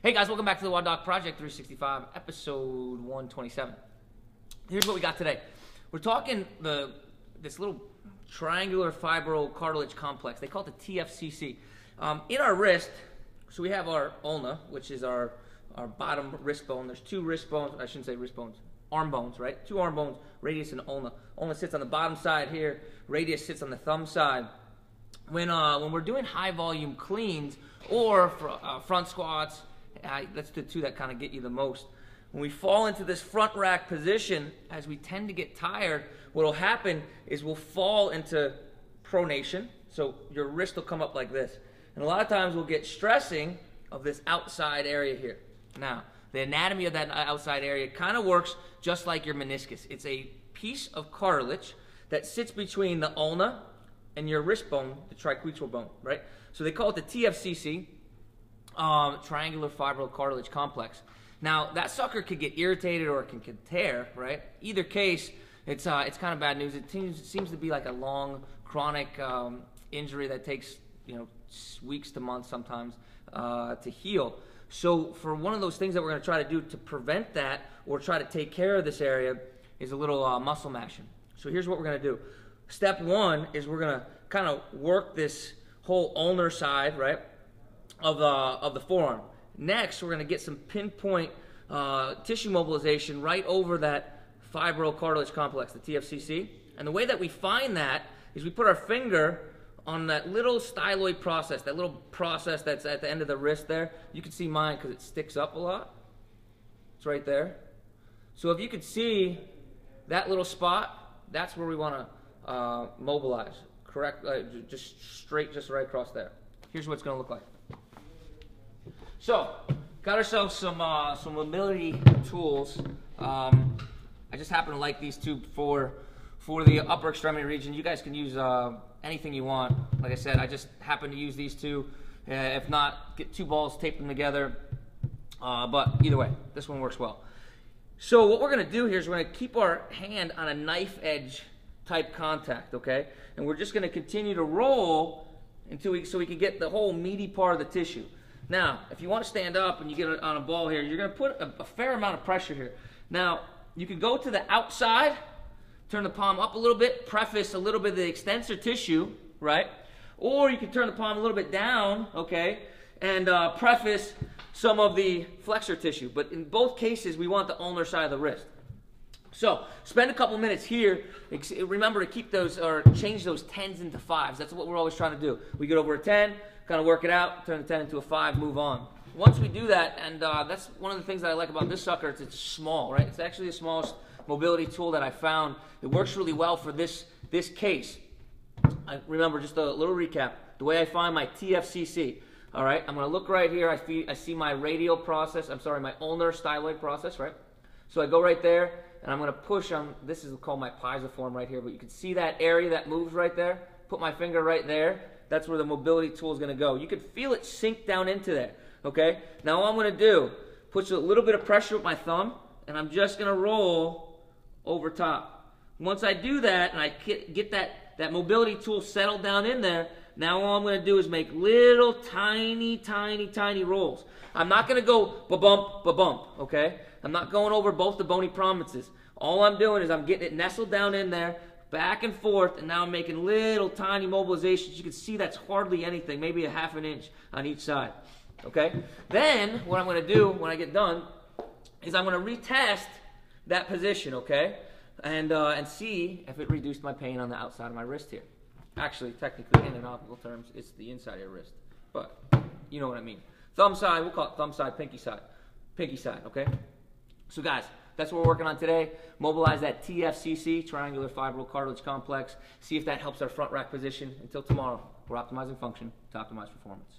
Hey guys, welcome back to the WODdoc Project365, episode 127. Here's what we got today. We're talking this little triangular fibrocartilage complex. They call it the TFCC. In our wrist, so we have our ulna, which is our bottom wrist bone. There's two wrist bones, I shouldn't say wrist bones, arm bones, right? Two arm bones, radius and ulna. Ulna sits on the bottom side here, radius sits on the thumb side. When we're doing high volume cleans or front squats, that's the two that kind of get you the most. When we fall into this front rack position, as we tend to get tired, what will happen is we'll fall into pronation. So your wrist will come up like this. And a lot of times we'll get stressing of this outside area here. Now, the anatomy of that outside area kind of works just like your meniscus. It's a piece of cartilage that sits between the ulna and your wrist bone, the triquetral bone, right? So they call it the TFCC. Triangular fibrocartilage complex. Now that sucker could get irritated or it can tear, right? Either case, it's kind of bad news. It seems to be like a long chronic injury that takes weeks to months sometimes to heal. So for one of those things that we're going to try to do to prevent that or try to take care of this area is a little muscle mashing. So here's what we're going to do. Step one is we're going to kind of work this whole ulnar side, right, of the forearm. Next, we're going to get some pinpoint tissue mobilization right over that fibrocartilage complex, the TFCC. And the way that we find that is we put our finger on that little styloid process, that little process that's at the end of the wrist there. You can see mine because it sticks up a lot. It's right there. So if you could see that little spot, that's where we want to mobilize. Correct? Just right across there. Here's what it's going to look like. So, got ourselves some mobility tools. I just happen to like these two for the upper extremity region. You guys can use anything you want. Like I said, I just happen to use these two. If not, get two balls, tape them together. But either way, this one works well. So what we're going to do here is we're going to keep our hand on a knife edge type contact, okay? And we're just going to continue to roll so we can get the whole meaty part of the tissue. Now, if you want to stand up and you get on a ball here, you're going to put a fair amount of pressure here. Now, you can go to the outside, turn the palm up a little bit, preface a little bit of the extensor tissue, right? Or you can turn the palm a little bit down, okay, and preface some of the flexor tissue. But in both cases, we want the ulnar side of the wrist. So, spend a couple minutes here. Remember to keep those, or change those 10s into 5s. That's what we're always trying to do. We get over a 10, kind of work it out, turn the 10 into a 5, move on. Once we do that, and that's one of the things that I like about this sucker, it's small, right? It's actually the smallest mobility tool that I found. It works really well for this case. Remember, just a little recap, the way I find my TFCC. All right, I'm going to look right here. I see my radial process, my ulnar styloid process, right? So I go right there, and I'm going to push on, this is called my piezoform right here, but you can see that area that moves right there. Put my finger right there. That's where the mobility tool is going to go. You can feel it sink down into there, okay? Now all I'm going to do, put a little bit of pressure with my thumb, and I'm just going to roll over top. Once I do that, and I get that mobility tool settled down in there, now all I'm going to do is make little tiny rolls. I'm not going to go ba-bump, ba-bump, okay? I'm not going over both the bony prominences. All I'm doing is I'm getting it nestled down in there, back and forth, and now I'm making little tiny mobilizations. You can see that's hardly anything, maybe a ½ inch on each side, okay? Then, what I'm going to do when I get done is I'm going to retest that position, okay? And see if it reduced my pain on the outside of my wrist here. Actually, technically, in anatomical terms, it's the inside of your wrist, but you know what I mean. Thumb side, we'll call it thumb side, pinky side, okay? So guys, that's what we're working on today. Mobilize that TFCC, triangular fibrocartilage complex. See if that helps our front rack position. Until tomorrow, we're optimizing function to optimize performance.